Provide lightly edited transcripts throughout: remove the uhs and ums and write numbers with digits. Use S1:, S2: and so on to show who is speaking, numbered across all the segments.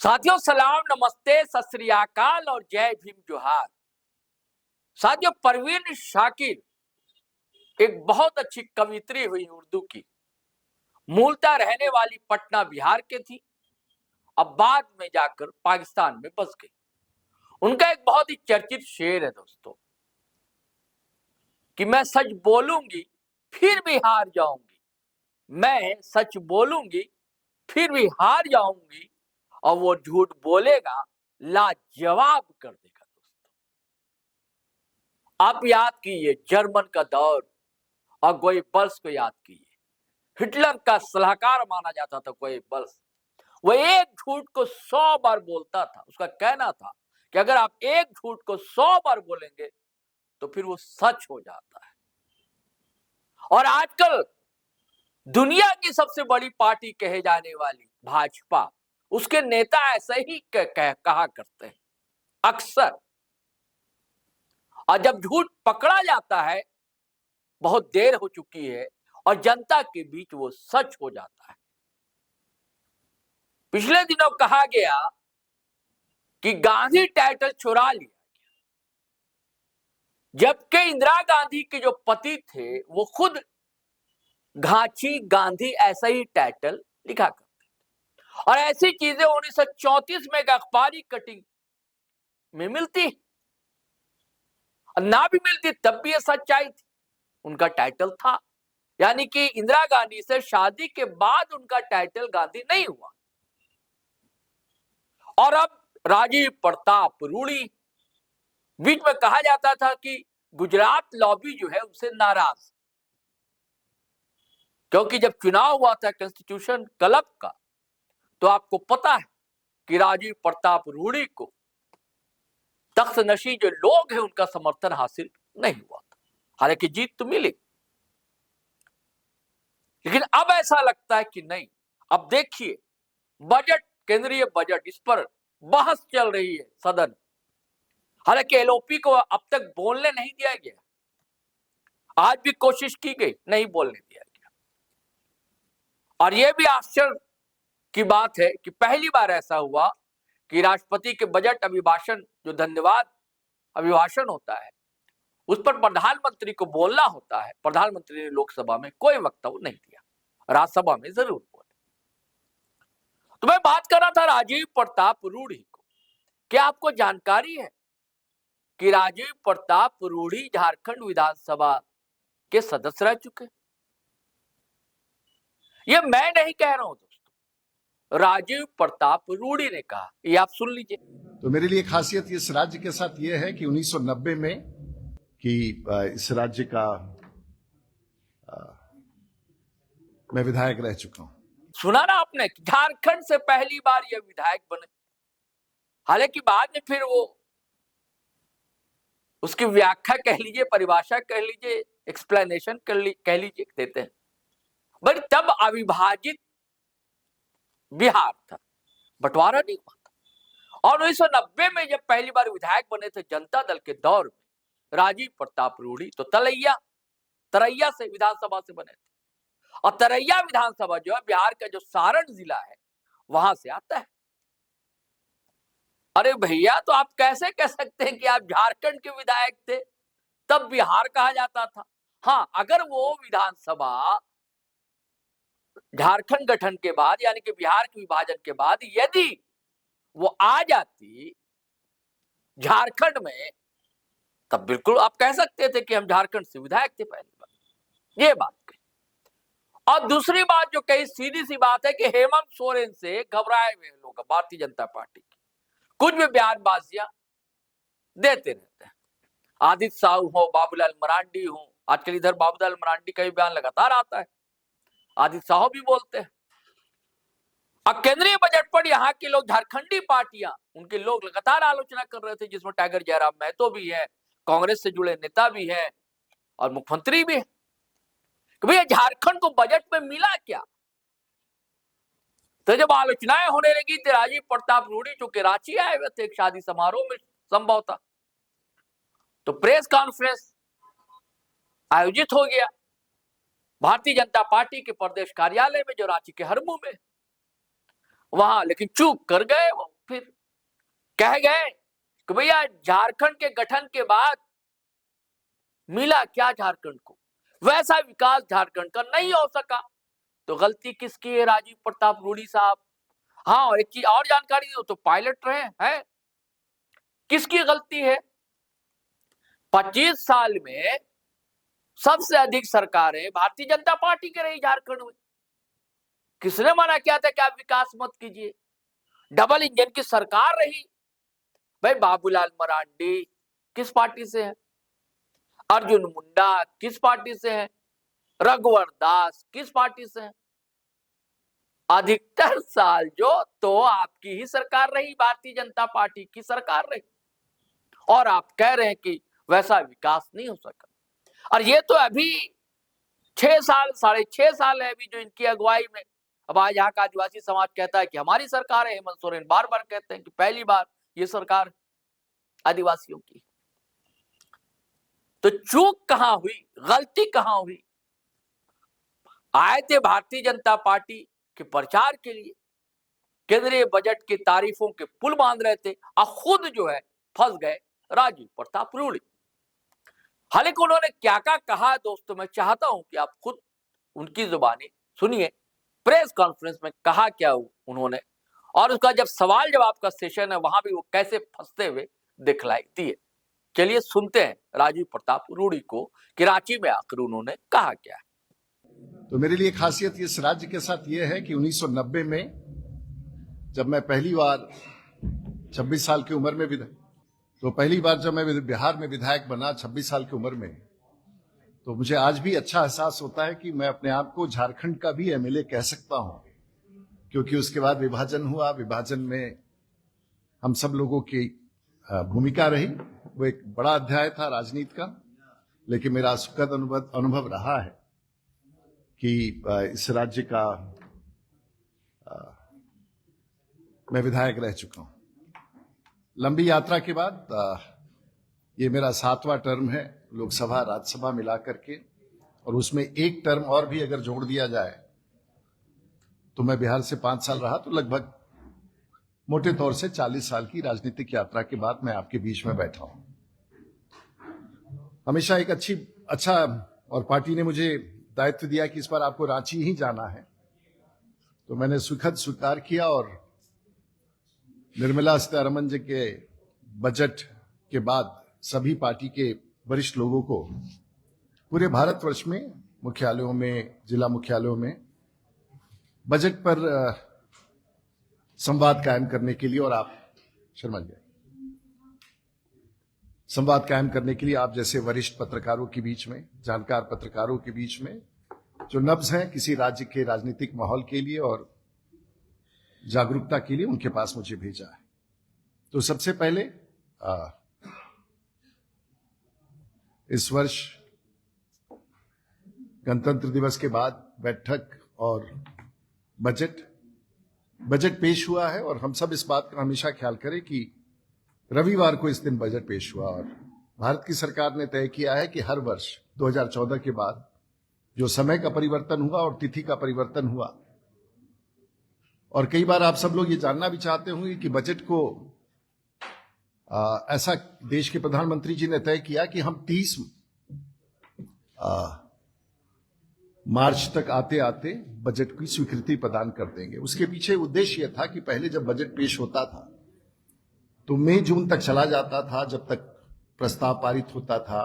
S1: साथियों सलाम, नमस्ते, सत श्री अकाल और जय भीम जोहार। साथियों, परवीन शाकिर एक बहुत अच्छी कवियत्री हुई उर्दू की। मूलतः रहने वाली पटना बिहार के थी, अब बाद में जाकर पाकिस्तान में बस गई। उनका एक बहुत ही चर्चित शेर है दोस्तों कि मैं सच बोलूंगी फिर भी हार जाऊंगी, मैं सच बोलूंगी फिर भी हार जाऊंगी और वो झूठ बोलेगा लाजवाब कर देगा। दोस्तों, आप याद कीजिए जर्मन का दौर और गोएबल्स को याद कीजिए। हिटलर का सलाहकार माना जाता था गोएबल्स। वो एक झूठ को 100 बार बोलता था। उसका कहना था कि अगर आप एक झूठ को 100 बार बोलेंगे तो फिर वो सच हो जाता है। और आजकल दुनिया की सबसे बड़ी पार्टी कहे जाने वाली भाजपा, उसके नेता ऐसा ही कहा करते हैं अक्सर। और जब झूठ पकड़ा जाता है, बहुत देर हो चुकी है और जनता के बीच वो सच हो जाता है। पिछले दिनों कहा गया कि गांधी टाइटल चुरा लिया गया, जबकि इंदिरा गांधी के जो पति थे वो खुद घाची गांधी ऐसा ही टाइटल लिखा करते थे। और ऐसी चीजें 1934 में अखबारी कटिंग में मिलती, ना भी मिलती तब भी ये सच्चाई थी। उनका टाइटल था, यानी कि इंदिरा गांधी से शादी के बाद उनका टाइटल गांधी नहीं हुआ। और अब राजीव प्रताप रूड़ी, बीच में कहा जाता था कि गुजरात लॉबी जो है उनसे नाराज, क्योंकि जब चुनाव हुआ था कॉन्स्टिट्यूशन क्लब का तो आपको पता है कि राजीव प्रताप रूड़ी को तख्त नशी जो लोग हैं उनका समर्थन हासिल नहीं हुआ था। हालांकि जीत तो मिली, लेकिन अब ऐसा लगता है कि नहीं। अब देखिए बजट, केंद्रीय बजट, इस पर बहस चल रही है सदन। हालांकि एलओपी को अब तक बोलने नहीं दिया गया, आज भी कोशिश की गई, नहीं बोलने दिया गया। और यह भी आश्चर्य की बात है कि पहली बार ऐसा हुआ कि राष्ट्रपति के बजट अभिभाषण, जो धन्यवाद अभिभाषण होता है, उस पर प्रधानमंत्री को बोलना होता है। प्रधानमंत्री ने लोकसभा में कोई वक्तव्य नहीं दिया, राज्यसभा में जरूर बोले। तो मैं बात कर रहा था राजीव प्रताप रूड़ी को। क्या आपको जानकारी है कि राजीव प्रताप रूड़ी झारखंड विधानसभा के सदस्य रह चुके? ये मैं नहीं कह रहा हूं दोस्तों, राजीव प्रताप रूड़ी ने कहा, ये आप सुन लीजिए।
S2: तो मेरे लिए खासियत इस राज्य के साथ यह है कि 1990 में कि इस राज्य का मैं विधायक रह चुका हूं।
S1: सुना ना आपने, झारखंड से पहली बार ये विधायक बने। हालांकि बाद में फिर वो उसकी व्याख्या कह लीजिए, परिभाषा कह लीजिए, एक्सप्लेनेशन कह लीजिए, देते हैं। बट तब अविभाजित बिहार था, बंटवारा नहीं हुआ था। और 1990 में जब पहली बार विधायक बने थे जनता दल के दौर में राजीव प्रताप रूड़ी, तो तरैया से विधानसभा से बने थे। और तरैया विधानसभा जो है बिहार का जो सारण जिला है वहां से आता है। अरे भैया, तो आप कैसे कह सकते हैं कि आप झारखंड के विधायक थे, तब बिहार कहा जाता था। हाँ, अगर वो विधानसभा झारखंड गठन के बाद, यानी कि बिहार के विभाजन के बाद यदि वो आ जाती झारखंड में, तब बिल्कुल आप कह सकते थे कि हम झारखंड से विधायक थे पहली बार। ये बात कही। और दूसरी बात जो कही, सीधी सी बात है कि हेमंत सोरेन से घबराए हुए लोग भारतीय जनता पार्टी की कुछ भी बयानबाजियां देते रहते हैं। आदित्य साहू हो, बाबूलाल मरांडी हो, आजकल इधर बाबूलाल मरांडी का भी बयान लगातार आता है, आदित्य साहू भी बोलते हैं। अब केंद्रीय बजट पर यहाँ के लोग, झारखंडी पार्टियां, उनके लोग लगातार आलोचना कर रहे थे, जिसमें टाइगर जयराम महतो भी है, कांग्रेस से जुड़े नेता भी है और मुख्यमंत्री भी है। भैया झारखंड को बजट में मिला क्या? तो जब आलोचनाएं होने लगी तो राजीव प्रताप रूड़ी जो कि रांची आए हुए थे एक शादी समारोह में संभव था, तो प्रेस कॉन्फ्रेंस आयोजित हो गया भारतीय जनता पार्टी के प्रदेश कार्यालय में, जो रांची के हरमू में वहां, लेकिन चूक कर गए वो। फिर कह गए कि भैया झारखंड के गठन के बाद मिला क्या झारखंड को, वैसा विकास झारखंड का नहीं हो सका। तो गलती किसकी है? राजीव प्रताप रूडी साहब। हाँ, और एक चीज और जानकारी दो, तो पायलट रहे हैं। किसकी गलती है? 25 साल में सबसे अधिक सरकारें भारतीय जनता पार्टी की रही झारखंड में। किसने मना किया था कि आप विकास मत कीजिए? डबल इंजन की सरकार रही। भाई बाबूलाल मरांडी किस पार्टी से है? अर्जुन मुंडा किस पार्टी से है? रघुवर दास किस पार्टी से है? अधिकतर साल जो तो आपकी ही सरकार रही, भारतीय जनता पार्टी की सरकार रही, और आप कह रहे हैं कि वैसा विकास नहीं हो सका। और ये तो अभी 6 साल 6.5 साल है अभी जो इनकी अगुवाई में। अब आज यहाँ का आदिवासी समाज कहता है कि हमारी सरकार है। हेमंत सोरेन बार बार कहते हैं कि पहली बार ये सरकार आदिवासियों की। तो चूक कहां हुई, गलती कहां हुई? आए थे भारतीय जनता पार्टी के प्रचार के लिए, केंद्रीय बजट की तारीफों के पुल बांध रहे थे, और खुद जो है फंस गए राजीव प्रताप रूडी। हालांकि उन्होंने क्या क्या कहा दोस्तों, मैं चाहता हूं कि आप खुद उनकी जुबानी सुनिए। प्रेस कॉन्फ्रेंस में कहा क्या उन्होंने, और उसका जब सवाल जवाब का सेशन है वहां भी वो कैसे फंसते हुए दिखलाई दिए। चलिए सुनते हैं राजीव प्रताप रूडी को कि रांची में आकर उन्होंने कहा क्या है।
S2: तो मेरे लिए खासियत इस राज्य के साथ यह है कि 1990 में जब मैं पहली बार 26 साल की उम्र में पहली बार जब मैं बिहार में विधायक बना 26 साल की उम्र में, तो मुझे आज भी अच्छा एहसास होता है कि मैं अपने आप को झारखंड का भी एमएलए कह सकता हूं, क्योंकि उसके बाद विभाजन हुआ। विभाजन में हम सब लोगों की भूमिका रही। वो एक बड़ा अध्याय था राजनीति का, लेकिन मेरा सुखद अनुभव रहा है कि इस राज्य का मैं विधायक रह चुका हूं। लंबी यात्रा के बाद ये मेरा 7वां टर्म है लोकसभा राज्यसभा मिला करके, और उसमें एक टर्म और भी अगर जोड़ दिया जाए तो मैं बिहार से 5 साल रहा, तो लगभग मोटे तौर से 40 साल की राजनीतिक यात्रा के बाद मैं आपके बीच में बैठा हूं। हमेशा एक अच्छा और पार्टी ने मुझे दायित्व दिया कि इस बार आपको रांची ही जाना है, तो मैंने सुखद स्वीकार किया, और निर्मला सीतारमण जी के बजट के बाद सभी पार्टी के वरिष्ठ लोगों को पूरे भारतवर्ष में मुख्यालयों में, जिला मुख्यालयों में बजट पर संवाद कायम करने के लिए, और आप शर्मा जी, संवाद कायम करने के लिए आप जैसे वरिष्ठ पत्रकारों के बीच में, जानकार पत्रकारों के बीच में, जो नब्ज हैं किसी राज्य के राजनीतिक माहौल के लिए और जागरूकता के लिए, उनके पास मुझे भेजा है। तो सबसे पहले इस वर्ष गणतंत्र दिवस के बाद बैठक और बजट पेश हुआ है, और हम सब इस बात का हमेशा ख्याल करें कि रविवार को इस दिन बजट पेश हुआ। और भारत की सरकार ने तय किया है कि हर वर्ष 2014 के बाद जो समय का परिवर्तन हुआ और तिथि का परिवर्तन हुआ, और कई बार आप सब लोग ये जानना भी चाहते होंगे कि बजट को ऐसा देश के प्रधानमंत्री जी ने तय किया कि हम 30 मार्च तक आते आते बजट की स्वीकृति प्रदान कर देंगे। उसके पीछे उद्देश्य यह था कि पहले जब बजट पेश होता था तो मई जून तक चला जाता था, जब तक प्रस्ताव पारित होता था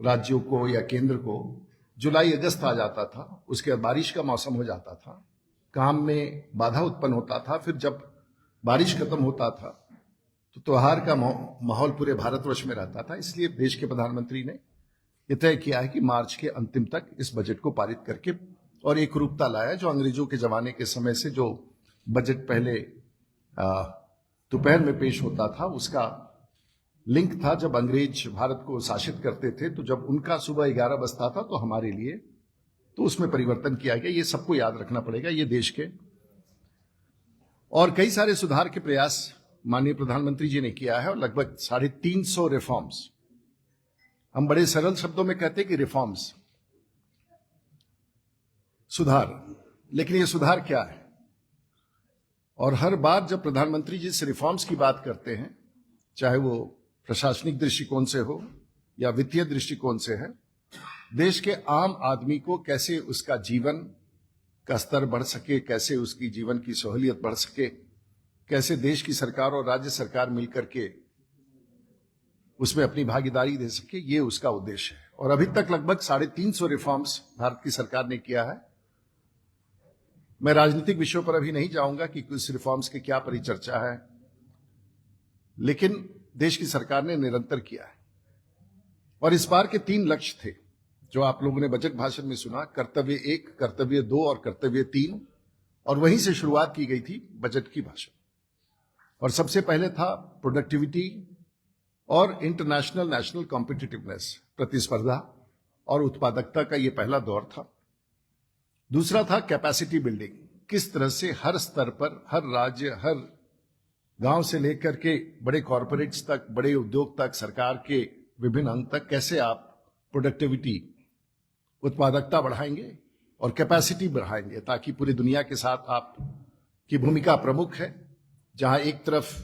S2: राज्यों को या केंद्र को। जुलाई अगस्त आ जाता था, उसके बाद बारिश का मौसम हो जाता था, काम में बाधा उत्पन्न होता था। फिर जब बारिश खत्म होता था तो त्योहार का माहौल पूरे भारतवर्ष में रहता था। इसलिए देश के प्रधानमंत्री ने यह तय किया है कि मार्च के अंतिम तक इस बजट को पारित करके और एक रूपता लाया, जो अंग्रेजों के जमाने के समय से जो बजट पहले दोपहर में पेश होता था, उसका लिंक था। जब अंग्रेज भारत को शासित करते थे तो जब उनका सुबह 11 बजता था तो हमारे लिए तो उसमें परिवर्तन किया गया। ये सबको याद रखना पड़ेगा। ये देश के और कई सारे सुधार के प्रयास माननीय प्रधानमंत्री जी ने किया है, और लगभग 350 रिफॉर्म्स। हम बड़े सरल शब्दों में कहते हैं कि रिफॉर्म्स, सुधार। लेकिन ये सुधार क्या है और हर बार जब प्रधानमंत्री जी से रिफॉर्म्स की बात करते हैं, चाहे वो प्रशासनिक दृष्टिकोण से हो या वित्तीय दृष्टिकोण से है, देश के आम आदमी को कैसे उसका जीवन का स्तर बढ़ सके, कैसे उसकी जीवन की सहूलियत बढ़ सके, कैसे देश की सरकार और राज्य सरकार मिलकर के उसमें अपनी भागीदारी दे सके, ये उसका उद्देश्य है। और अभी तक लगभग 350 रिफॉर्म्स भारत की सरकार ने किया है। मैं राजनीतिक विषयों पर अभी नहीं जाऊंगा कि कुछ रिफॉर्म्स की क्या परिचर्चा है, लेकिन देश की सरकार ने निरंतर किया है। और इस बार के 3 लक्ष्य थे जो आप लोगों ने बजट भाषण में सुना, कर्तव्य 1, कर्तव्य 2 और कर्तव्य 3, और वहीं से शुरुआत की गई थी बजट की भाषण। और सबसे पहले था प्रोडक्टिविटी और इंटरनेशनल नेशनल कॉम्पिटिटिवनेस, प्रतिस्पर्धा और उत्पादकता का ये पहला दौर था। दूसरा था कैपेसिटी बिल्डिंग, किस तरह से हर स्तर पर, हर राज्य, हर गांव से लेकर के बड़े कॉरपोरेट्स तक, बड़े उद्योग तक, सरकार के विभिन्न अंग तक, कैसे आप प्रोडक्टिविटी, उत्पादकता बढ़ाएंगे और कैपेसिटी बढ़ाएंगे, ताकि पूरी दुनिया के साथ आप की भूमिका प्रमुख है। जहां एक तरफ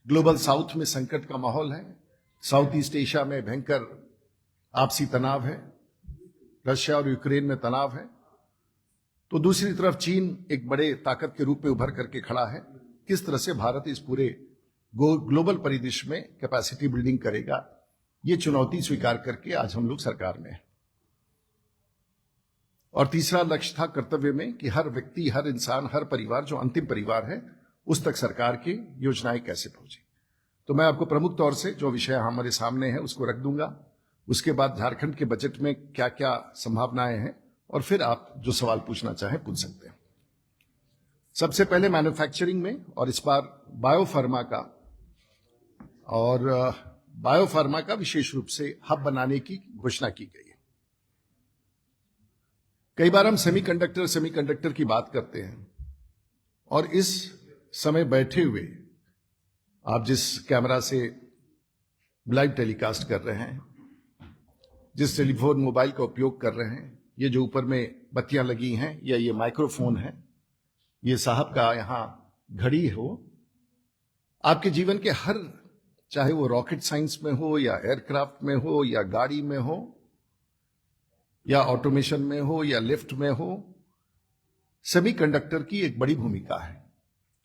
S2: ग्लोबल साउथ में संकट का माहौल है, साउथ ईस्ट एशिया में भयंकर आपसी तनाव है, रशिया और यूक्रेन में तनाव है, तो दूसरी तरफ चीन एक बड़े ताकत के रूप में उभर करके खड़ा है। किस तरह से भारत इस पूरे ग्लोबल परिदृश्य में कैपेसिटी बिल्डिंग करेगा, ये चुनौती स्वीकार करके आज हम लोग सरकार में हैं। और तीसरा लक्ष्य था कर्तव्य में कि हर व्यक्ति, हर इंसान, हर परिवार, जो अंतिम परिवार है, उस तक सरकार की योजनाएं कैसे पहुंचे। तो मैं आपको प्रमुख तौर से जो विषय हमारे सामने है उसको रख दूंगा। उसके बाद झारखंड के बजट में क्या क्या संभावनाएं हैं, और फिर आप जो सवाल पूछना चाहें पूछ सकते हैं। सबसे पहले मैन्युफैक्चरिंग में, और इस बार बायोफार्मा का, और बायोफार्मा का विशेष रूप से हब बनाने की घोषणा की गई है। कई बार हम सेमीकंडक्टर की बात करते हैं, और इस समय बैठे हुए आप जिस कैमरा से लाइव टेलीकास्ट कर रहे हैं, जिस टेलीफोन मोबाइल का उपयोग कर रहे हैं, ये जो ऊपर में बत्तियां लगी हैं, या ये माइक्रोफोन है, ये साहब का यहां घड़ी हो, आपके जीवन के हर, चाहे वो रॉकेट साइंस में हो, या एयरक्राफ्ट में हो, या गाड़ी में हो, या ऑटोमेशन में हो, या लिफ्ट में हो, सेमीकंडक्टर की एक बड़ी भूमिका है।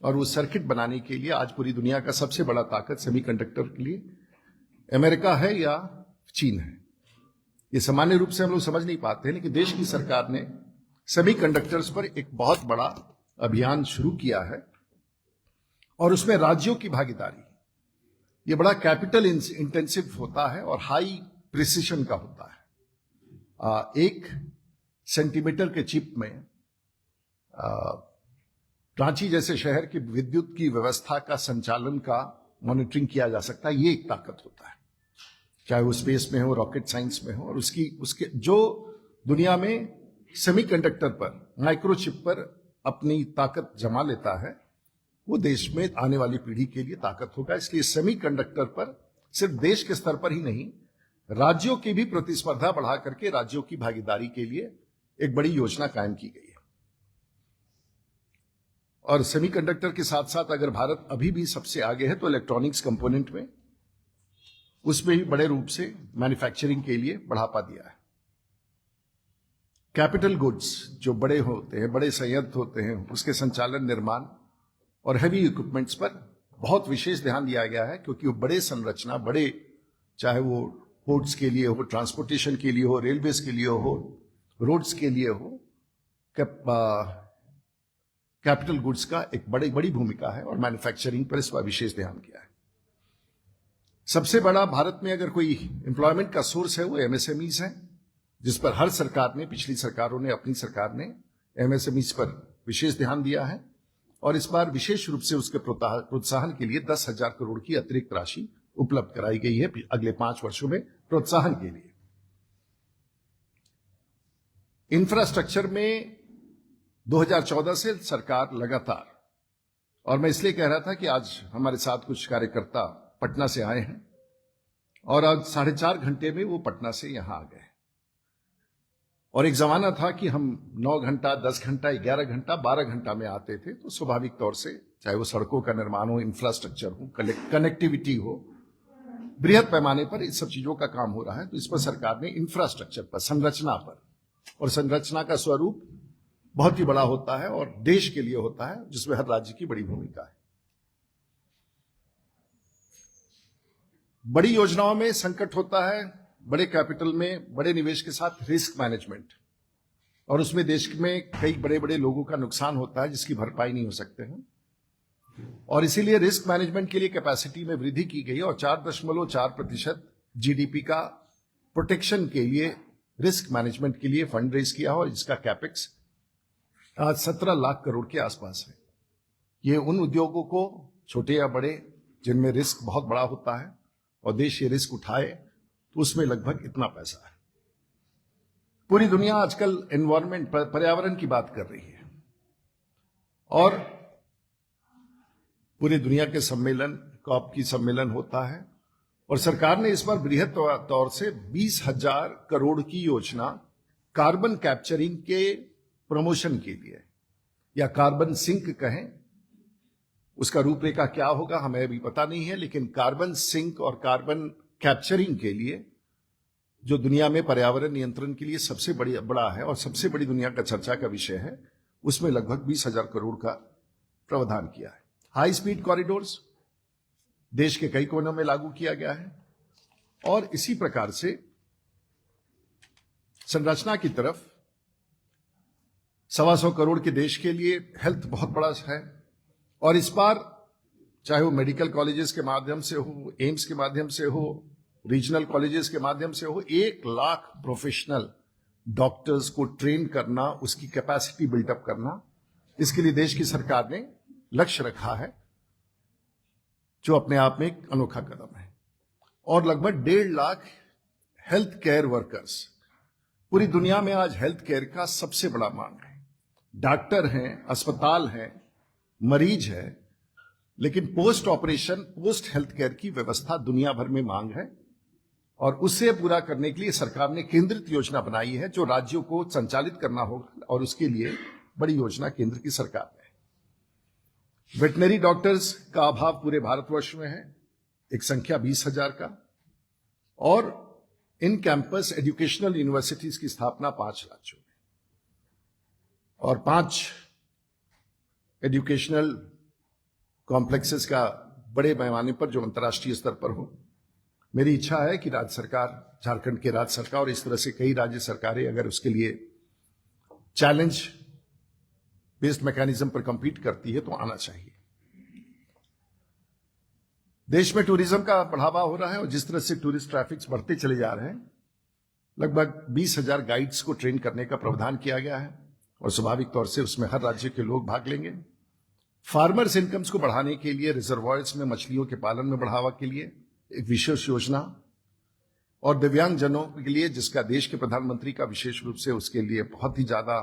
S2: और वो सर्किट बनाने के लिए आज पूरी दुनिया का सबसे बड़ा ताकत सेमीकंडक्टर के लिए अमेरिका है या चीन है। ये सामान्य रूप से हम लोग समझ नहीं पाते, लेकिन देश की सरकार ने सेमीकंडक्टर्स पर एक बहुत बड़ा अभियान शुरू किया है, और उसमें राज्यों की भागीदारी, ये बड़ा कैपिटल इंटेंसिव होता है और हाई प्रिसिशन का होता है। 1 सेंटीमीटर के चिप में रांची जैसे शहर की विद्युत की व्यवस्था का संचालन का मॉनिटरिंग किया जा सकता है। ये एक ताकत होता है, चाहे वो स्पेस में हो, रॉकेट साइंस में हो। और उसके जो दुनिया में सेमीकंडक्टर पर, माइक्रोचिप पर अपनी ताकत जमा लेता है, वो देश में आने वाली पीढ़ी के लिए ताकत होगा। इसलिए सेमीकंडक्टर पर सिर्फ देश के स्तर पर ही नहीं, राज्यों की भी प्रतिस्पर्धा बढ़ा करके राज्यों की भागीदारी के लिए एक बड़ी योजना कायम की गई है। और सेमीकंडक्टर के साथ साथ अगर भारत अभी भी सबसे आगे है तो इलेक्ट्रॉनिक्स कंपोनेंट में, उसमें भी बड़े रूप से मैन्युफैक्चरिंग के लिए बढ़ावा दिया है। कैपिटल गुड्स जो बड़े होते हैं, बड़े संयंत्र होते हैं, उसके संचालन, निर्माण और हैवी इक्विपमेंट्स पर बहुत विशेष ध्यान दिया गया है, क्योंकि वो बड़े संरचना, बड़े, चाहे वो पोर्ट्स के लिए हो, ट्रांसपोर्टेशन के लिए हो, रेलवेज के लिए हो, रोड्स के लिए हो, कैपिटल गुड्स का एक बड़ी भूमिका है, और मैन्युफैक्चरिंग पर इस पर विशेष ध्यान किया है। सबसे बड़ा भारत में अगर कोई एम्प्लॉयमेंट का सोर्स है वो एमएसएमईज है, जिस पर हर सरकार ने, पिछली सरकारों ने, अपनी सरकार ने एमएसएमईज पर विशेष ध्यान दिया है। और इस बार विशेष रूप से उसके प्रोत्साहन के लिए 10,000 करोड़ की अतिरिक्त राशि उपलब्ध कराई गई है अगले 5 वर्षों में प्रोत्साहन के लिए। इंफ्रास्ट्रक्चर में 2014 से सरकार लगातार, और मैं इसलिए कह रहा था कि आज हमारे साथ कुछ कार्यकर्ता पटना से आए हैं, और आज 4.5 घंटे में वो पटना से यहां आ गए। और एक जमाना था कि हम 9 घंटा, 10 घंटा, 11 घंटा, 12 घंटा में आते थे, तो स्वाभाविक तौर से चाहे वो सड़कों का निर्माण हो, इंफ्रास्ट्रक्चर हो, कनेक्टिविटी हो, बृहद पैमाने पर इस सब चीजों का काम हो रहा है। तो इस पर सरकार ने इंफ्रास्ट्रक्चर पर, संरचना पर, और संरचना का स्वरूप बहुत ही बड़ा होता है और देश के लिए होता है, जिसमें हर राज्य की बड़ी भूमिका है। बड़ी योजनाओं में संकट होता है, बड़े कैपिटल में, बड़े निवेश के साथ रिस्क मैनेजमेंट, और उसमें देश में कई बड़े बड़े लोगों का नुकसान होता है जिसकी भरपाई नहीं हो सकते हैं, और इसीलिए रिस्क मैनेजमेंट के लिए कैपेसिटी में वृद्धि की गई और 4.4% जीडीपी का प्रोटेक्शन के लिए, रिस्क मैनेजमेंट के लिए फंड रेज किया और इसका कैपेक्स आज 17 लाख करोड़ के आसपास है। ये उन उद्योगों को, छोटे या बड़े, जिनमें रिस्क बहुत बड़ा होता है और देश ये रिस्क उठाए, तो उसमें लगभग इतना पैसा है। पूरी दुनिया आजकल एनवायरमेंट, पर्यावरण की बात कर रही है, और पूरी दुनिया के सम्मेलन, कॉप की सम्मेलन होता है, और सरकार ने इस बार बृहद तौर से 20,000 करोड़ की योजना कार्बन कैप्चरिंग के प्रमोशन के लिए, या कार्बन सिंक कहें, उसका रूपरेखा क्या होगा हमें अभी पता नहीं है, लेकिन कार्बन सिंक और कार्बन कैप्चरिंग के लिए, जो दुनिया में पर्यावरण नियंत्रण के लिए सबसे बड़ा है और सबसे बड़ी दुनिया का चर्चा का विषय है, उसमें लगभग 20,000 करोड़ का प्रावधान किया है। हाई स्पीड कॉरिडोर्स देश के कई कोनों में लागू किया गया है, और इसी प्रकार से संरचना की तरफ 125 करोड़ के देश के लिए हेल्थ बहुत बड़ा है, और इस बार चाहे वो मेडिकल कॉलेजेस के माध्यम से हो, एम्स के माध्यम से हो, रीजनल कॉलेजेस के माध्यम से हो, 1 लाख प्रोफेशनल डॉक्टर्स को ट्रेन करना, उसकी कैपेसिटी बिल्डअप करना, इसके लिए देश की सरकार ने लक्ष्य रखा है, जो अपने आप में एक अनोखा कदम है। और लगभग 1.5 लाख हेल्थ केयर वर्कर्स, पूरी दुनिया में आज हेल्थ केयर का सबसे बड़ा मांग है। डॉक्टर हैं, अस्पताल हैं, मरीज है, लेकिन post operation, post health care की व्यवस्था दुनिया भर में मांग है, और उससे पूरा करने के लिए सरकार ने केंद्रित योजना बनाई है, जो राज्यों को संचालित करना होगा, और उसके लिए बड़ी योजना केंद्र की सरकार ने। वेटनरी डॉक्टर्स का अभाव पूरे भारतवर्ष में है, एक संख्या 20,000 का, और इन कैंपस एजुकेशनल यूनिवर्सिटीज की स्थापना 5 राज्यों में, और 5 एजुकेशनल कॉम्प्लेक्सेस का बड़े पैमाने पर, जो अंतर्राष्ट्रीय स्तर पर हो। मेरी इच्छा है कि राज्य सरकार, झारखंड की राज्य सरकार और इस तरह से कई राज्य सरकारें अगर उसके लिए चैलेंज बेस्ड मैकेनिज्म पर compete करती है तो आना चाहिए। देश में टूरिज्म का बढ़ावा हो रहा है, और जिस तरह से टूरिस्ट ट्रैफिक्स बढ़ते चले जा रहे हैं, लगभग 20,000 गाइड्स को ट्रेन करने का प्रावधान किया गया है, और स्वाभाविक तौर से उसमें हर राज्य के लोग भाग लेंगे। फार्मर्स इनकम्स को बढ़ाने के लिए, रिजर्वॉयर्स में मछलियों के पालन में बढ़ावा के लिए एक विशेष योजना, और दिव्यांग जनों के लिए, जिसका देश के प्रधानमंत्री का विशेष रूप से उसके लिए बहुत ही ज्यादा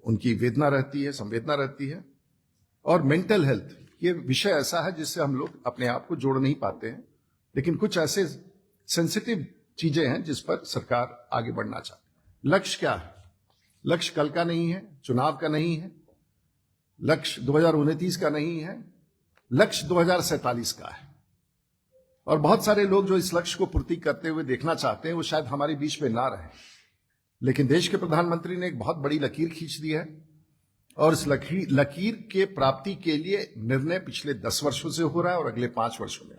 S2: उनकी वेदना रहती है, संवेदना रहती है। और मेंटल हेल्थ, ये विषय ऐसा है जिससे हम लोग अपने आप को जोड़ नहीं पाते हैं, लेकिन कुछ ऐसे सेंसिटिव चीजें हैं जिस पर सरकार आगे बढ़ना चाहती है। लक्ष्य क्या है? लक्ष्य कल का नहीं है, चुनाव का नहीं है, लक्ष्य 2029 का नहीं है, लक्ष्य 2047 का है। और बहुत सारे लोग जो इस लक्ष्य को पूर्ति करते हुए देखना चाहते हैं, वो शायद हमारे बीच में ना रहे, लेकिन देश के प्रधानमंत्री ने एक बहुत बड़ी लकीर खींच दी है, और इस लकीर के प्राप्ति के लिए निर्णय पिछले 10 वर्षों से हो रहा है और अगले 5 वर्षों में।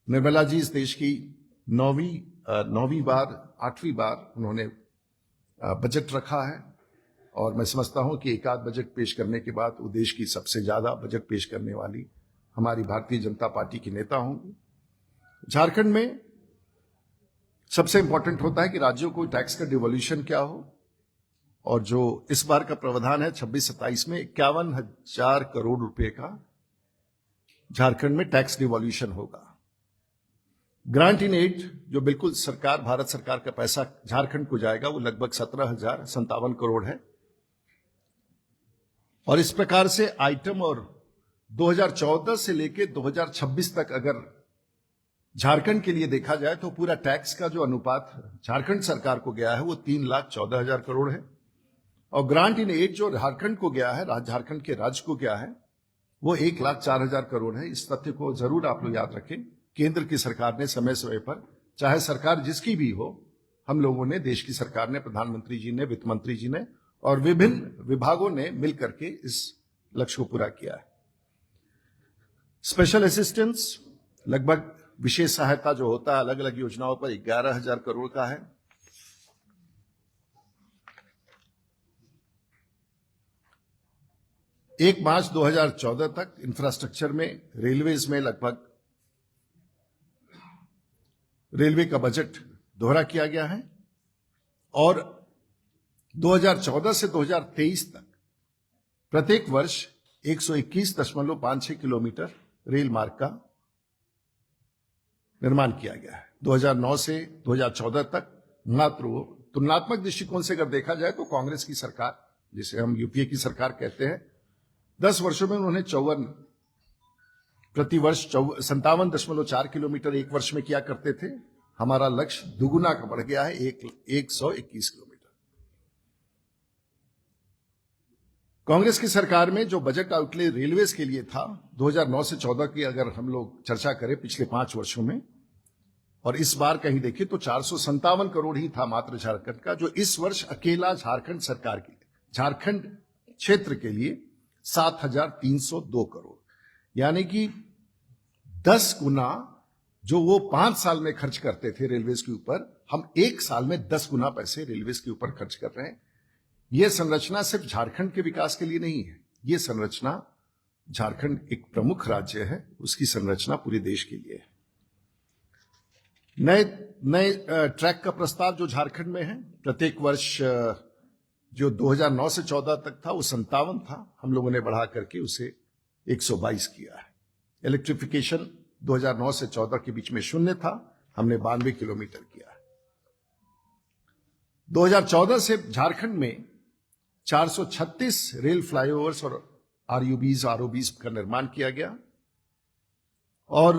S2: निर्मला जी इस देश की 8वीं बार उन्होंने बजट रखा है, और मैं समझता हूं कि एक आध बजट पेश करने के बाद वो देश की सबसे ज्यादा बजट पेश करने वाली हमारी भारतीय जनता पार्टी की नेता होंगी। झारखंड में सबसे इंपॉर्टेंट होता है कि राज्यों को टैक्स का डिवोल्यूशन क्या हो, और जो इस बार का प्रावधान है 26-27 में 51,000 करोड़ रुपए का झारखंड में टैक्स डिवोल्यूशन होगा। ग्रांट इन एड, जो बिल्कुल भारत सरकार का पैसा झारखंड को जाएगा, वो लगभग 17,057 करोड़ है। और इस प्रकार से आइटम, और 2014 से लेकर 2026 तक अगर झारखंड के लिए देखा जाए तो पूरा टैक्स का जो अनुपात झारखंड सरकार को गया है वो 3,14,000 करोड़ है, और ग्रांट इन एड जो झारखंड को गया है, झारखंड के राज्य को गया है, वो 1,04,000 करोड़ है। इस तथ्य को जरूर आप लोग याद रखें। केंद्र की सरकार ने समय समय पर, चाहे सरकार जिसकी भी हो, हम लोगों ने, देश की सरकार ने, प्रधानमंत्री जी ने, वित्त मंत्री जी ने और विभिन्न विभागों ने मिलकर के इस लक्ष्य को पूरा किया है। स्पेशल असिस्टेंस, लगभग विशेष सहायता जो होता है अलग अलग योजनाओं पर, 11,000 करोड़ का है। एक मार्च 2014 तक इंफ्रास्ट्रक्चर में, रेलवेज में लगभग रेलवे का बजट दोहरा किया गया है, और 2014 से 2023 तक प्रत्येक वर्ष 121.56 किलोमीटर रेल मार्ग का निर्माण किया गया है। 2009 से 2014 तक मात्र वो, तुलनात्मक दृष्टिकोण से अगर देखा जाए तो कांग्रेस की सरकार, जिसे हम यूपीए की सरकार कहते हैं, 10 वर्षों में उन्होंने प्रतिवर्ष 57.4 किलोमीटर एक वर्ष में किया करते थे। हमारा लक्ष्य दुगुना का बढ़ गया है, 121 किलोमीटर। कांग्रेस की सरकार में जो बजट आउटले रेलवेज के लिए था 2009 से 14 की अगर हम लोग चर्चा करें पिछले 5 वर्षों में, और इस बार कहीं देखें तो 457 करोड़ ही था मात्र झारखंड का, जो इस वर्ष अकेला झारखंड सरकार के लिए, झारखंड क्षेत्र के लिए 7,302 करोड़, यानी कि 10 गुना जो वो 5 साल में खर्च करते थे रेलवेज के ऊपर, हम 1 साल में 10 गुना पैसे रेलवेज के ऊपर खर्च कर रहे हैं। यह संरचना सिर्फ झारखंड के विकास के लिए नहीं है, यह संरचना, झारखंड एक प्रमुख राज्य है, उसकी संरचना पूरे देश के लिए है। नए ट्रैक का प्रस्ताव जो झारखंड में है, प्रत्येक वर्ष जो 2009 से 14 तक था वो 57 था, हम लोगों ने बढ़ा करके उसे 122 किया है। इलेक्ट्रिफिकेशन 2009 से 14 के बीच में 0 था, हमने 92 किलोमीटर किया है। 2014 से झारखंड में 436 रेल फ्लाईओवर्स और आरओबीज का निर्माण किया गया, और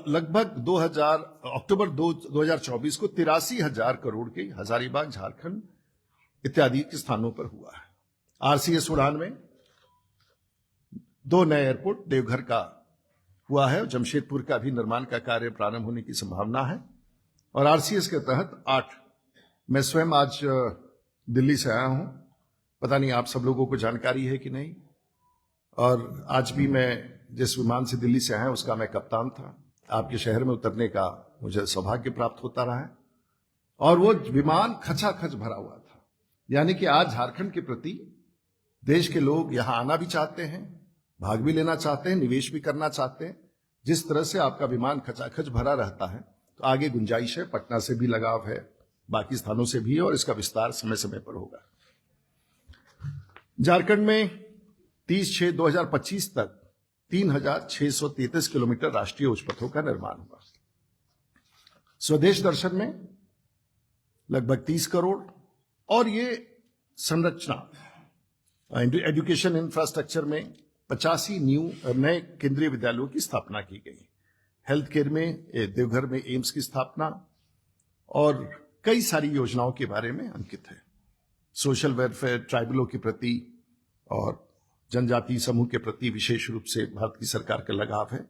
S2: लगभग अक्टूबर 2024 को 83,000 करोड़ के हजारीबाग, झारखंड इत्यादि के स्थानों पर हुआ है। आरसीएस उड़ान में 2 नए एयरपोर्ट देवघर का हुआ है, जमशेदपुर का भी निर्माण का कार्य प्रारंभ होने की संभावना है, और आरसीएस के तहत 8। मैं स्वयं आज दिल्ली से आया हूं, पता नहीं आप सब लोगों को जानकारी है कि नहीं, और आज भी मैं जिस विमान से दिल्ली से आया उसका मैं कप्तान था। आपके शहर में उतरने का मुझे सौभाग्य प्राप्त होता रहा है, और वो विमान खचाखच भरा हुआ था। यानी कि आज झारखंड के प्रति देश के लोग यहां आना भी चाहते हैं, भाग भी लेना चाहते हैं, निवेश भी करना चाहते हैं। जिस तरह से आपका विमान खचाखच भरा रहता है तो आगे गुंजाइश है, पटना से भी लगाव है, बाकी स्थानों से भी है, और इसका विस्तार समय समय पर होगा। झारखंड में 30/6/2025 तक 3,633 किलोमीटर राष्ट्रीय उच्च पथों का निर्माण हुआ। स्वदेश दर्शन में लगभग 30 करोड़, और ये संरचना, एजुकेशन इंफ्रास्ट्रक्चर में 85 नए केंद्रीय विद्यालयों की स्थापना की गई। हेल्थ केयर में देवघर में एम्स की स्थापना, और कई सारी योजनाओं के बारे में अंकित है। सोशल वेलफेयर, ट्राइबलों के प्रति और जनजातीय समूह के प्रति विशेष रूप से भारत की सरकार का लगाव है।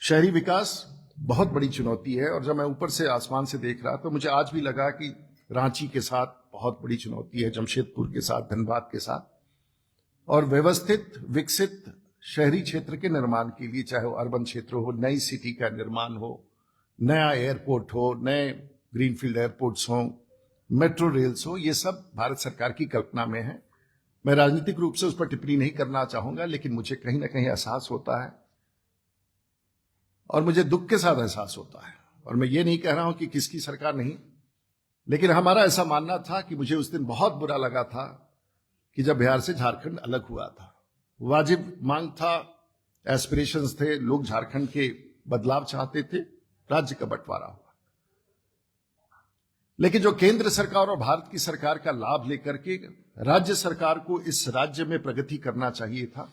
S2: शहरी विकास बहुत बड़ी चुनौती है, और जब मैं ऊपर से आसमान से देख रहा तो मुझे आज भी लगा कि रांची के साथ बहुत बड़ी चुनौती है, जमशेदपुर के साथ, धनबाद के साथ, और व्यवस्थित विकसित शहरी क्षेत्र के निर्माण के लिए, चाहे वो अर्बन क्षेत्र हो, नई सिटी का निर्माण हो, नया एयरपोर्ट हो, नए ग्रीनफील्ड एयरपोर्ट्स हो, मेट्रो रेल्स हो, ये सब भारत सरकार की कल्पना में है। मैं राजनीतिक रूप से उस पर टिप्पणी नहीं करना चाहूंगा, लेकिन मुझे कहीं ना कहीं एहसास होता है, और मुझे दुख के साथ एहसास होता है, और मैं ये नहीं कह रहा हूं कि किसकी सरकार नहीं, लेकिन हमारा ऐसा मानना था कि मुझे उस दिन बहुत बुरा लगा था कि जब बिहार से झारखंड अलग हुआ था। वाजिब मांग था, एस्पिरेशंस थे, लोग झारखंड के बदलाव चाहते थे, राज्य का बंटवारा हुआ। लेकिन जो केंद्र सरकार और भारत की सरकार का लाभ लेकर के राज्य सरकार को इस राज्य में प्रगति करना चाहिए था,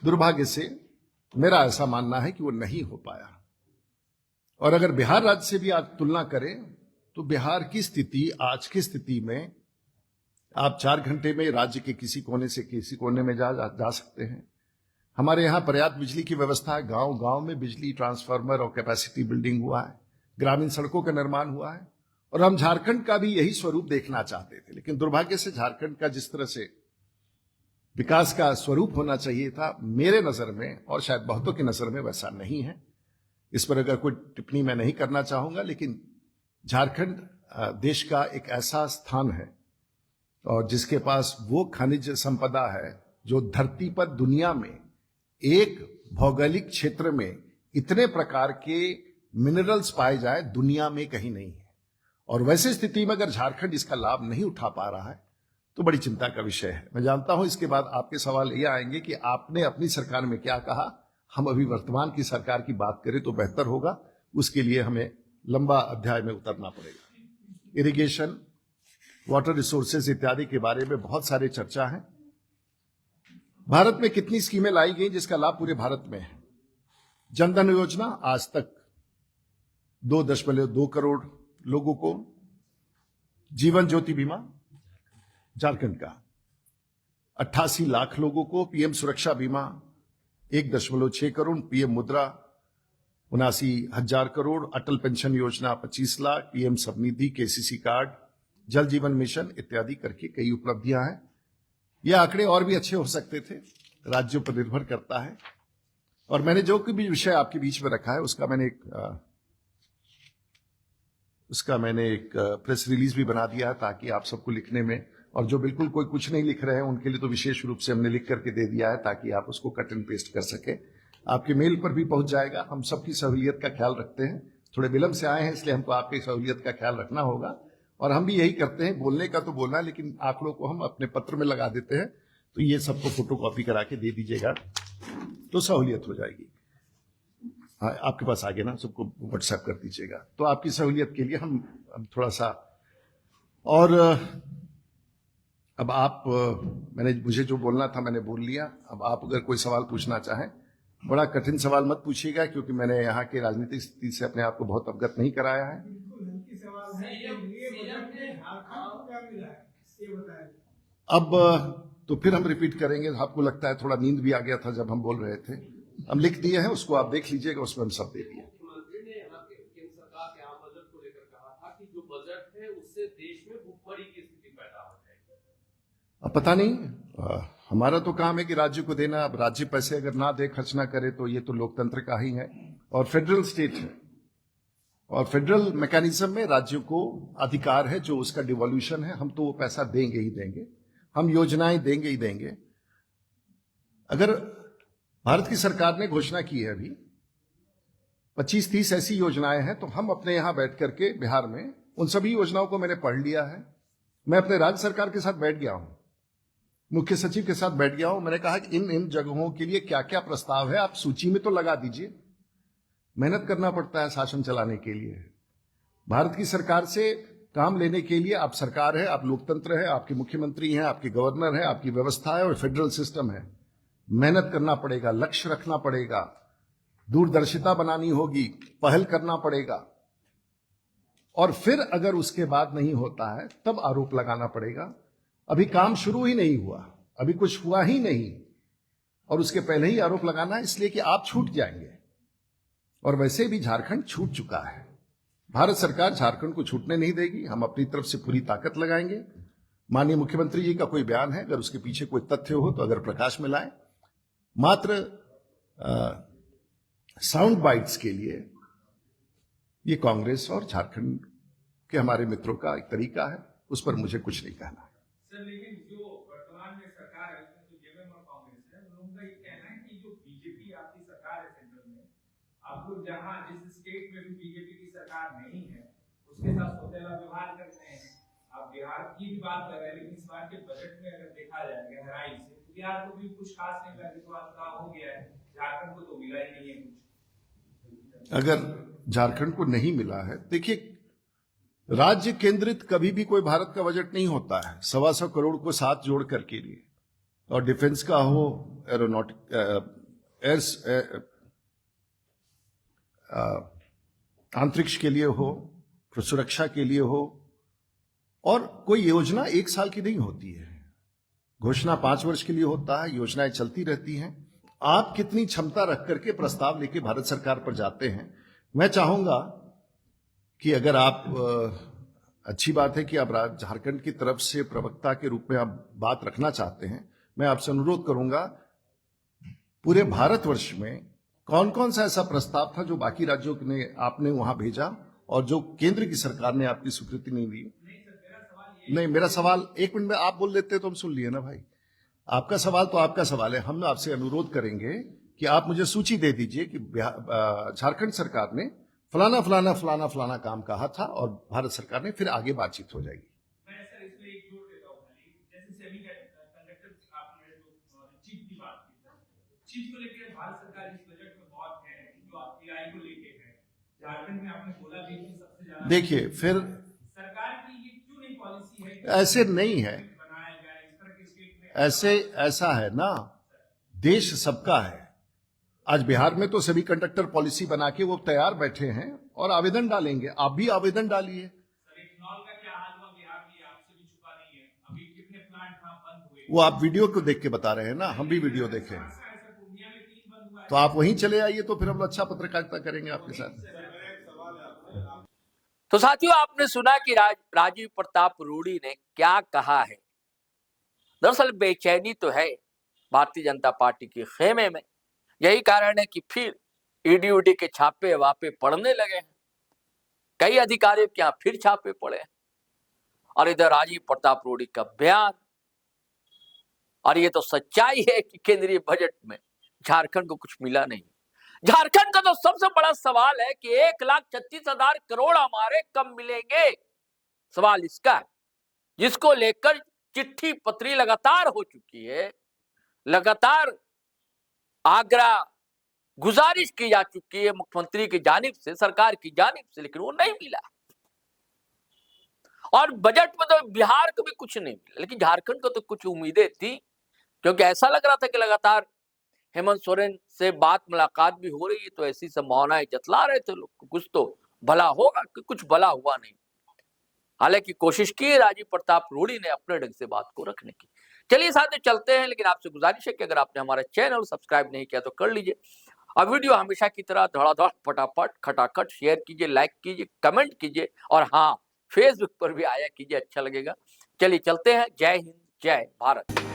S2: दुर्भाग्य से मेरा ऐसा मानना है कि वो नहीं हो पाया। और अगर बिहार राज्य से भी आज तुलना करें तो बिहार की स्थिति, आज की स्थिति में आप 4 घंटे में राज्य के किसी कोने से किसी कोने में जा सकते हैं। हमारे यहां पर्याप्त बिजली की व्यवस्था है, गांव गांव में बिजली ट्रांसफार्मर और कैपेसिटी बिल्डिंग हुआ है, ग्रामीण सड़कों का निर्माण हुआ है। और हम झारखंड का भी यही स्वरूप देखना चाहते थे, लेकिन दुर्भाग्य से झारखंड का जिस तरह से विकास का स्वरूप होना चाहिए था, मेरे नजर में और शायद बहुतों की नजर में वैसा नहीं है। इस पर अगर कोई टिप्पणी मैं नहीं करना चाहूंगा, लेकिन झारखंड देश का एक ऐसा स्थान है और जिसके पास वो खनिज संपदा है जो धरती पर दुनिया में एक भौगोलिक क्षेत्र में इतने प्रकार के मिनरल्स पाए जाए दुनिया में कहीं नहीं है। और वैसे स्थिति में अगर झारखंड इसका लाभ नहीं उठा पा रहा है तो बड़ी चिंता का विषय है। मैं जानता हूं इसके बाद आपके सवाल ये आएंगे कि आपने अपनी सरकार में क्या कहा। हम अभी वर्तमान की सरकार की बात करें तो बेहतर होगा, उसके लिए हमें लंबा अध्याय में उतरना पड़ेगा। इरिगेशन, वाटर रिसोर्सेज इत्यादि के बारे में बहुत सारे चर्चा है। भारत में कितनी स्कीमें लाई गई जिसका लाभ पूरे भारत में है। जनधन योजना आज तक 2.2 करोड़ लोगों को, जीवन ज्योति बीमा झारखंड का 88 लाख लोगों को, पीएम सुरक्षा बीमा 1.6 करोड़, पीएम मुद्रा 79,000 करोड़, अटल पेंशन योजना 25 lakh, PM Svanidhi, KCC card, जल जीवन मिशन इत्यादि करके कई उपलब्धियां हैं। ये आंकड़े और भी अच्छे हो सकते थे, राज्यों पर निर्भर करता है। और मैंने जो भी विषय आपके बीच में रखा है उसका मैंने एक प्रेस रिलीज भी बना दिया है ताकि आप सबको लिखने में, और जो बिल्कुल कोई कुछ नहीं लिख रहे हैं उनके लिए तो विशेष रूप से हमने लिख करके दे दिया है ताकि आप उसको कट एंड पेस्ट कर सके। आपके मेल पर भी पहुंच जाएगा। हम सबकी सहूलियत का ख्याल रखते हैं। थोड़े विलंब से आए हैं इसलिए हमको आपकी सहूलियत का ख्याल रखना होगा, और हम भी यही करते हैं। बोलने का तो बोलना, लेकिन आंकड़ों को हम अपने पत्र में लगा देते हैं, तो ये सबको फोटो कॉपी करा के दे दीजिएगा तो सहूलियत हो जाएगी। आपके पास आगे ना सबको व्हाट्सएप कर दीजिएगा, तो आपकी सहूलियत के लिए हम थोड़ा सा। और अब आप, मुझे जो बोलना था मैंने बोल लिया। अब आप अगर कोई सवाल पूछना चाहें, बड़ा कठिन सवाल मत पूछिएगा क्योंकि मैंने यहाँ के राजनीतिक स्थिति से अपने आप को बहुत अवगत नहीं कराया है। अब तो फिर हम रिपीट करेंगे। आपको लगता है थोड़ा नींद भी आ गया था जब हम बोल रहे थे। हम लिख दिए हैं, उसको आप देख लीजिएगा, उसमें हम सब दे दिए।
S3: मुख्यमंत्री ने यहाँ के केंद्र सरकार के आम बजट को लेकर कहा था कि जो बजट है उससे देश में भुखमरी की स्थिति पैदा हो जाएगी।
S2: अब पता नहीं, हमारा तो काम है कि राज्य को देना। अब राज्य पैसे अगर ना दे, खर्च ना करे, तो ये तो लोकतंत्र का ही है और फेडरल स्टेट है, और फेडरल मैकेनिज्म में राज्यों को अधिकार है जो उसका डिवोल्यूशन है। हम तो वो पैसा देंगे ही देंगे, हम योजनाएं देंगे ही देंगे। अगर भारत की सरकार ने घोषणा की है अभी 25-30 ऐसी योजनाएं हैं, तो हम अपने यहां बैठ करके बिहार में उन सभी योजनाओं को मैंने पढ़ लिया है। मैं अपने राज्य सरकार के साथ बैठ गया हूं, मुख्य सचिव के साथ बैठ गया हूं। मैंने कहा कि इन जगहों के लिए क्या क्या प्रस्ताव है आप सूची में तो लगा दीजिए। मेहनत करना पड़ता है शासन चलाने के लिए। भारत की सरकार से काम लेने के लिए आप सरकार है, आप लोकतंत्र है, आपके मुख्यमंत्री हैं, आपके गवर्नर है, आपकी व्यवस्था है और फेडरल सिस्टम है। मेहनत करना पड़ेगा, लक्ष्य रखना पड़ेगा, दूरदर्शिता बनानी होगी, पहल करना पड़ेगा, और फिर अगर उसके बाद नहीं होता है तब आरोप लगाना पड़ेगा। अभी काम शुरू ही नहीं हुआ, अभी कुछ हुआ ही नहीं, और उसके पहले ही आरोप लगाना है इसलिए कि आप छूट जाएंगे। और वैसे भी झारखंड छूट चुका है। भारत सरकार झारखंड को छूटने नहीं देगी। हम अपनी तरफ से पूरी ताकत लगाएंगे। माननीय मुख्यमंत्री जी का कोई बयान है, अगर उसके पीछे कोई तथ्य हो तो अगर प्रकाश में लाए। मात्र साउंड बाइट्स के लिए ये कांग्रेस और झारखंड के हमारे मित्रों का एक तरीका है, उस पर मुझे कुछ नहीं कहना।
S4: सर, लेकिन जो वर्तमान में सरकार है उसमें तो जेएमएम और कांग्रेस है, उन लोगों का ये कहना है कि जो बीजेपी आपकी सरकार है सेंट्रल में, आप लोग जहां जिस स्टेट में भी बीजेपी की सरकार नहीं है उसके साथ सौतेला व्यवहार करते हैं। आप बिहार की भी बात कर रहे हैं, लेकिन इस बार के बजट में अगर देखा जाए गहराई से, बिहार को भी कुछ खास नहीं लगा, थोड़ा हो गया है, झारखंड को तो मिला ही नहीं है कुछ।
S2: अगर झारखंड को नहीं मिला है, देखिए राज्य केंद्रित कभी भी कोई भारत का बजट नहीं होता है। 125 करोड़ को साथ जोड़ करके लिए, और डिफेंस का हो, अंतरिक्ष के लिए हो, फिर सुरक्षा के लिए हो, और कोई योजना 1 साल की नहीं होती है। घोषणा 5 वर्ष के लिए होता है, योजनाएं चलती रहती हैं। आप कितनी क्षमता रख करके प्रस्ताव लेके भारत सरकार पर जाते हैं। मैं चाहूंगा कि अगर आप अच्छी बात है कि आप झारखंड की तरफ से प्रवक्ता के रूप में आप बात रखना चाहते हैं, मैं आपसे अनुरोध करूंगा, पूरे भारतवर्ष में कौन कौन सा ऐसा प्रस्ताव था जो बाकी राज्यों ने आपने वहां भेजा और जो केंद्र की सरकार ने आपकी स्वीकृति नहीं दी? नहीं, मेरा सवाल 1 मिनट में आप बोल लेते तो हम सुन लिए ना भाई। आपका सवाल तो आपका सवाल है। हम आपसे अनुरोध करेंगे कि आप मुझे सूची दे दीजिए कि झारखंड सरकार ने फलाना फलाना फलाना फलाना काम कहा था और भारत सरकार ने, फिर आगे बातचीत हो जाएगी।
S4: मैं सर इसमें एक जोड़ देता हूँ खाली, जैसे सेमीकंडक्टर आपने जो चिप की बात की, चिप को लेकर भारत सरकार इस बजट में बहुत है, जो आप AI को लेके है। झारखंड में आपने बोला भी कि सबसे ज्यादा, देखिए
S2: फिर
S4: सरकार की ये क्यों नहीं पॉलिसी है?
S2: ऐसे नहीं है,
S4: बनाया जाए इस तरह के स्टेट में।
S2: ऐसा है ना, देश सबका है। आज बिहार में तो सभी कंडक्टर पॉलिसी बना के वो तैयार बैठे हैं और आवेदन डालेंगे। आप भी आवेदन डालिए।
S4: सर इथेनॉल का क्या हाल हुआ बिहार में, आपसे भी छुपा नहीं है। अभी कितने प्लांट बंद हुए?
S2: वो आप वीडियो को देख के बता रहे हैं ना, हम भी वीडियो देखे। तो आप वहीं चले आइए, तो फिर हम अच्छा पत्रकारिता करेंगे आपके साथ।
S1: तो साथियों, आपने सुना कि राजीव प्रताप रूडी ने क्या कहा है। दरअसल बेचैनी तो है भारतीय जनता पार्टी के खेमे में। यही कारण है कि फिर ईडी के छापे वापे पड़ने लगे हैं। कई अधिकारियों के यहाँ फिर छापे पड़े हैं, और इधर राजीव प्रताप रूडी का बयान। और ये तो सच्चाई है कि केंद्रीय बजट में झारखंड को कुछ मिला नहीं। झारखंड का तो सबसे बड़ा सवाल है कि 1,36,000 करोड़ हमारे कब मिलेंगे। सवाल इसका है, जिसको लेकर चिट्ठी पत्री लगातार हो चुकी है, लगातार आग्रह गुजारिश की जा चुकी है मुख्यमंत्री की जानिब से, सरकार की जानिब से, लेकिन वो नहीं मिला। और बजट में तो बिहार को भी कुछ नहीं मिला, लेकिन झारखंड को तो कुछ उम्मीदें थी, क्योंकि ऐसा लग रहा था कि लगातार हेमंत सोरेन से बात मुलाकात भी हो रही है, तो ऐसी संभावनाएं जतला रहे थे लोग, कुछ तो भला होगा, कि कुछ भला हुआ नहीं। हालांकि कोशिश की राजीव प्रताप रूडी ने अपने ढंग से बात को रखने की। चलिए साथ में चलते हैं, लेकिन आपसे गुजारिश है कि अगर आपने हमारा चैनल सब्सक्राइब नहीं किया तो कर लीजिए। अब वीडियो हमेशा की तरह धड़ाधड़ फटाफट खटाखट शेयर कीजिए, लाइक कीजिए, कमेंट कीजिए, और हाँ, फेसबुक पर भी आया कीजिए, अच्छा लगेगा। चलिए चलते हैं। जय हिंद, जय भारत।